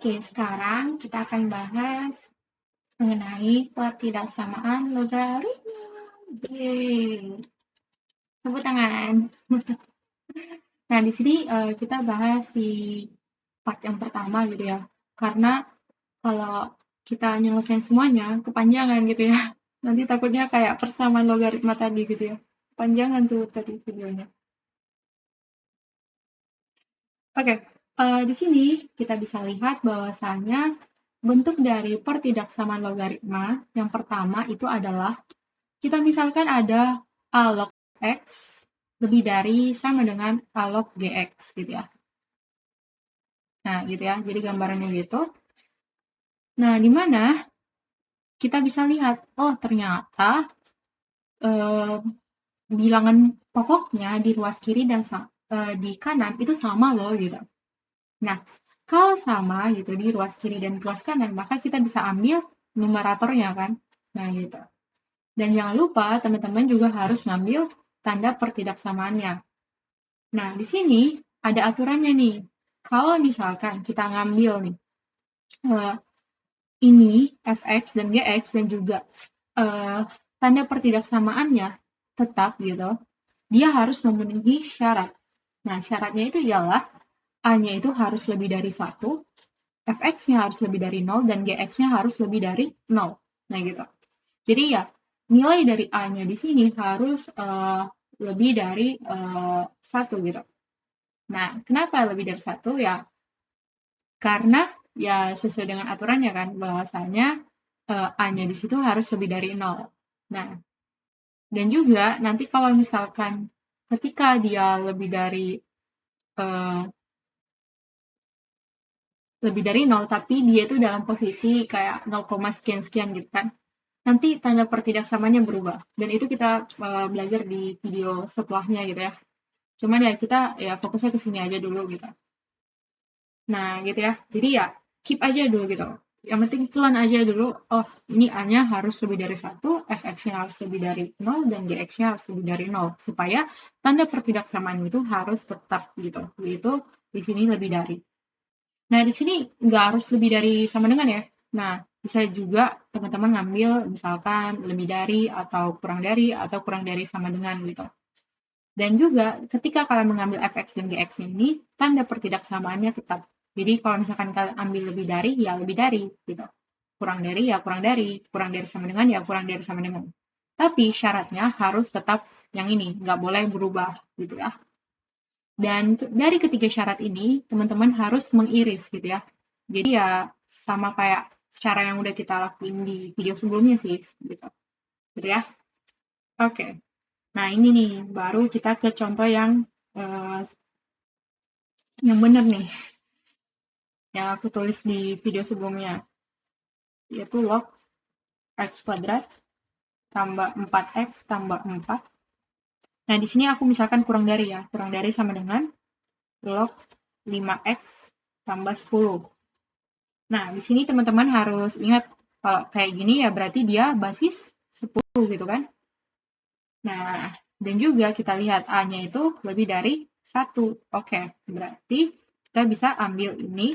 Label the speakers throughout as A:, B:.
A: Oke, sekarang kita akan bahas mengenai ketidaksamaan logaritma. Yeay. Tepuk tangan. Nah, di sini kita bahas di part yang pertama gitu ya. Karena kalau kita nyelesain semuanya, kepanjangan gitu ya. Nanti takutnya kayak persamaan logaritma tadi gitu ya. Kepanjangan tuh tadi videonya. Oke, di sini kita bisa lihat bahwasanya bentuk dari pertidaksamaan logaritma yang pertama itu adalah kita misalkan ada a log x lebih dari sama dengan a log gx gitu ya. Nah, gitu ya. Jadi gambarannya gitu. Nah, di mana kita bisa lihat, oh ternyata eh, bilangan pokoknya di ruas kiri dan di kanan itu sama loh gitu. Nah, kalau sama gitu di ruas kiri dan ruas kanan, maka kita bisa ambil numeratornya kan. Nah, gitu. Dan jangan lupa teman-teman juga harus ngambil tanda pertidaksamaannya. Nah, di sini ada aturannya nih. Kalau misalkan kita ngambil nih eh, ini fx dan gx dan juga tanda pertidaksamaannya tetap gitu, dia harus memenuhi syarat. Nah, syaratnya itu ialah A-nya itu harus lebih dari 1, fx-nya harus lebih dari 0, dan gx-nya harus lebih dari 0. Nah, gitu. Jadi ya, nilai dari A-nya di sini harus lebih dari 1 gitu. Nah, kenapa lebih dari 1? Ya, karena ya sesuai dengan aturannya kan, bahwasanya A-nya di situ harus lebih dari 0. Nah, dan juga nanti kalau misalkan ketika dia uh, lebih dari 0, tapi dia itu dalam posisi kayak 0, sekian-sekian gitu kan, nanti tanda pertidaksamanya berubah. Dan itu kita belajar di video setelahnya gitu ya. Cuman ya kita ya fokusnya ke sini aja dulu gitu. Nah, gitu ya. Jadi ya keep aja dulu gitu. Yang penting telan aja dulu, oh ini A-nya harus lebih dari 1, fx-nya harus lebih dari 0, dan gx-nya harus lebih dari 0. Supaya tanda pertidaksamaan itu harus tetap gitu. Yaitu di sini lebih dari. Nah, di sini nggak harus lebih dari sama dengan ya. Nah, bisa juga teman-teman ngambil misalkan lebih dari atau kurang dari sama dengan gitu. Dan juga ketika kalian mengambil fx dan gx ini, tanda pertidaksamaannya tetap. Jadi kalau misalkan kalian ambil lebih dari, ya lebih dari gitu. Kurang dari, ya kurang dari. Kurang dari sama dengan, ya kurang dari sama dengan. Tapi syaratnya harus tetap yang ini, nggak boleh berubah gitu ya. Dan dari ketiga syarat ini, teman-teman harus mengiris gitu ya. Jadi ya sama kayak cara yang udah kita lakuin di video sebelumnya sih gitu. Gitu ya. Oke. Nah, ini nih baru kita ke contoh uh, yang benar nih. Yang aku tulis di video sebelumnya. Yaitu log x kuadrat tambah 4x tambah 4. Nah, di sini aku misalkan kurang dari ya. Kurang dari sama dengan log 5x tambah 10. Nah, di sini teman-teman harus ingat kalau kayak gini ya berarti dia basis 10 gitu kan. Nah, dan juga kita lihat A-nya itu lebih dari 1. Oke, berarti kita bisa ambil ini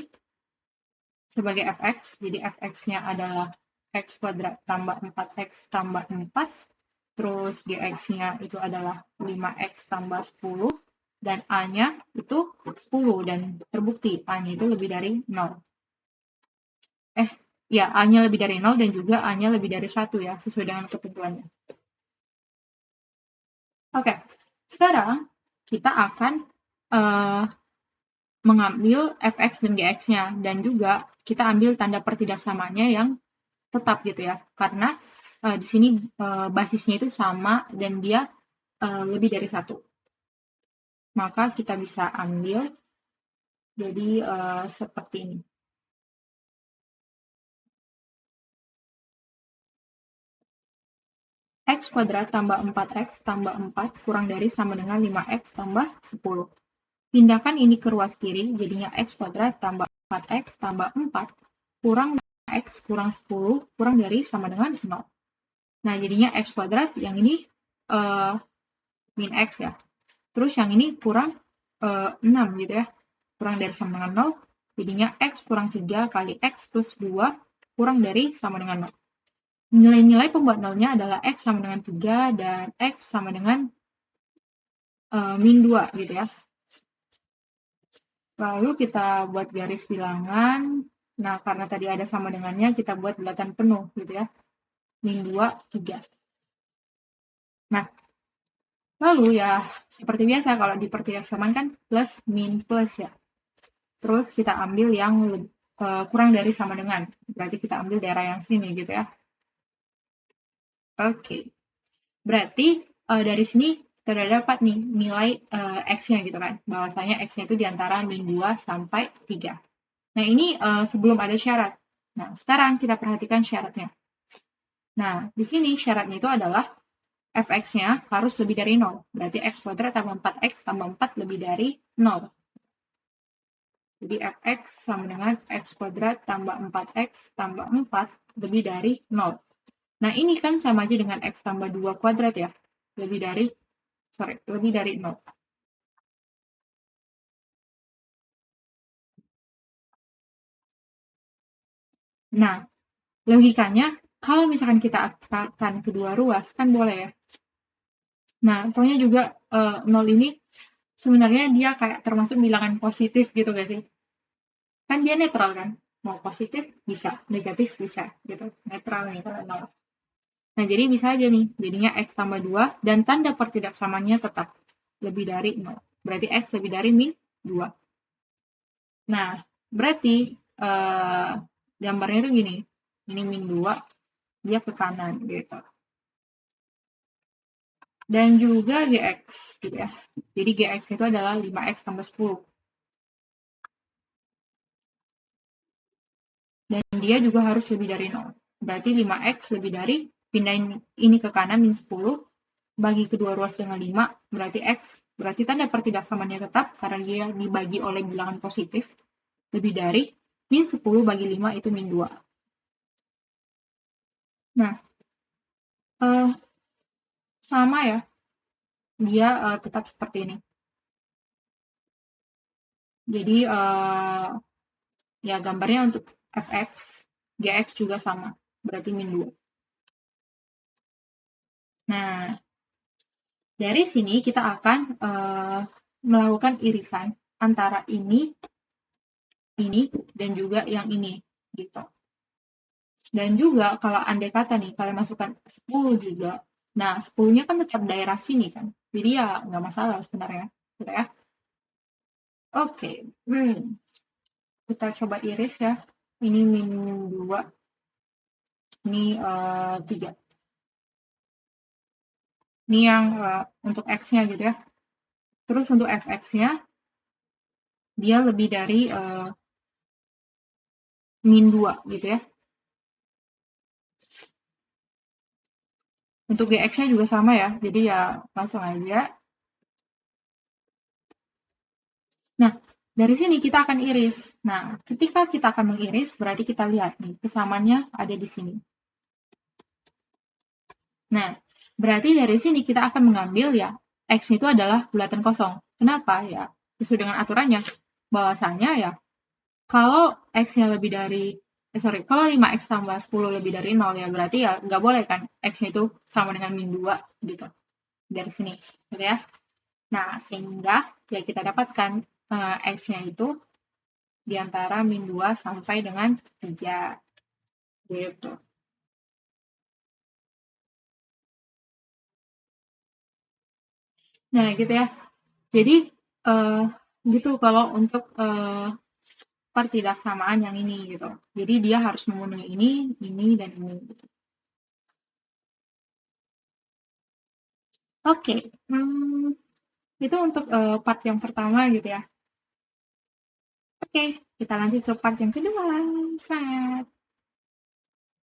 A: sebagai fx. Jadi fx-nya adalah x kuadrat tambah 4x tambah 4. Terus gx-nya itu adalah 5x tambah 10. Dan A-nya itu 10. Dan terbukti A-nya itu lebih dari 0. Ya, A-nya lebih dari 0 dan juga A-nya lebih dari 1 ya, sesuai dengan ketentuannya. Oke, sekarang kita akan mengambil fx dan gx-nya, dan juga kita ambil tanda pertidaksamaannya yang tetap gitu ya, karena di sini basisnya itu sama dan dia lebih dari 1. Maka kita bisa ambil jadi seperti ini. X kuadrat tambah 4x tambah 4 kurang dari sama dengan 5x tambah 10. Pindahkan ini ke ruas kiri, jadinya x kuadrat tambah 4x tambah 4 kurang x kurang 10 kurang dari sama dengan 0. Nah, jadinya x kuadrat yang ini min x ya. Terus yang ini kurang 6 gitu ya. Kurang dari sama dengan 0. Jadinya X kurang 3 kali X plus 2 kurang dari sama dengan 0. Nilai-nilai pembuat nolnya adalah X sama dengan 3 dan X sama dengan min 2 gitu ya. Lalu kita buat garis bilangan. Nah, karena tadi ada sama dengannya, kita buat bulatan penuh gitu ya. Min 2, 3. Nah, lalu ya seperti biasa kalau di pertidaksamaan kan plus min plus ya. Terus kita ambil yang kurang dari sama dengan. Berarti kita ambil daerah yang sini gitu ya. Oke. Berarti dari sini kita udah dapat nih nilai X-nya gitu kan. Bahwasanya X-nya itu di antara min 2 sampai 3. Nah, ini sebelum ada syarat. Nah, sekarang kita perhatikan syaratnya. Nah, di sini syaratnya itu adalah fx-nya harus lebih dari 0. Berarti x kuadrat tambah 4x tambah 4 lebih dari 0. Jadi fx sama dengan x kuadrat tambah 4x tambah 4 lebih dari 0. Nah, ini kan sama aja dengan x tambah 2 kuadrat ya. Lebih dari 0. Nah, logikanya, kalau misalkan kita akan kedua ruas, kan boleh ya. Nah, pokoknya juga 0 ini sebenarnya dia kayak termasuk bilangan positif gitu gak sih? Kan dia netral kan? Mau positif bisa, negatif bisa gitu. Netral nih kalau 0. Nah, jadi bisa aja nih, jadinya X tambah 2 dan tanda pertidaksamaannya tetap lebih dari 0. Berarti X lebih dari min 2. Nah, berarti gambarnya itu gini. Ini min 2, dia ke kanan gitu. Dan juga GX gitu ya. Jadi GX itu adalah 5X tambah 10. Dan dia juga harus lebih dari 0. Berarti 5X lebih dari, pindahin ini ke kanan, min 10, bagi kedua ruas dengan 5, berarti X, berarti tanda pertidaksamaannya tetap, karena dia dibagi oleh bilangan positif, lebih dari, min 10 bagi 5 itu min 2. Nah, sama ya, dia tetap seperti ini. Jadi, ya gambarnya untuk fx, gx juga sama, berarti min 2. Nah, dari sini kita akan melakukan irisan antara ini, dan juga yang ini, gitu. Dan juga kalau andai kata nih, kalian masukkan 10 juga, nah 10-nya kan tetap daerah sini kan, jadi ya nggak masalah sebenarnya, gitu ya. Oke, kita coba iris ya. Ini min 2, ini 3. Ini yang untuk X-nya gitu ya. Terus untuk fx-nya, dia lebih dari min 2 gitu ya. Untuk gx-nya juga sama ya, jadi ya langsung aja. Nah, dari sini kita akan iris. Nah, ketika kita akan mengiris, berarti kita lihat nih, kesamaannya ada di sini. Nah, berarti dari sini kita akan mengambil ya, X itu adalah bulatan kosong. Kenapa? Ya, sesuai dengan aturannya. Bahwasanya ya, kalau X-nya lebih dari, kalau 5X tambah 10 lebih dari 0 ya, berarti ya nggak boleh kan X-nya itu sama dengan min 2 gitu. Dari sini, gitu ya. Nah, sehingga ya kita dapatkan X-nya itu di antara min 2 sampai dengan 3. Gitu. Nah, gitu ya. Jadi, gitu kalau untuk pertidaksamaan yang ini gitu. Jadi dia harus memenuhi ini, dan ini. Gitu. Oke, itu untuk part yang pertama gitu ya. Oke, kita lanjut ke part yang kedua. Semangat!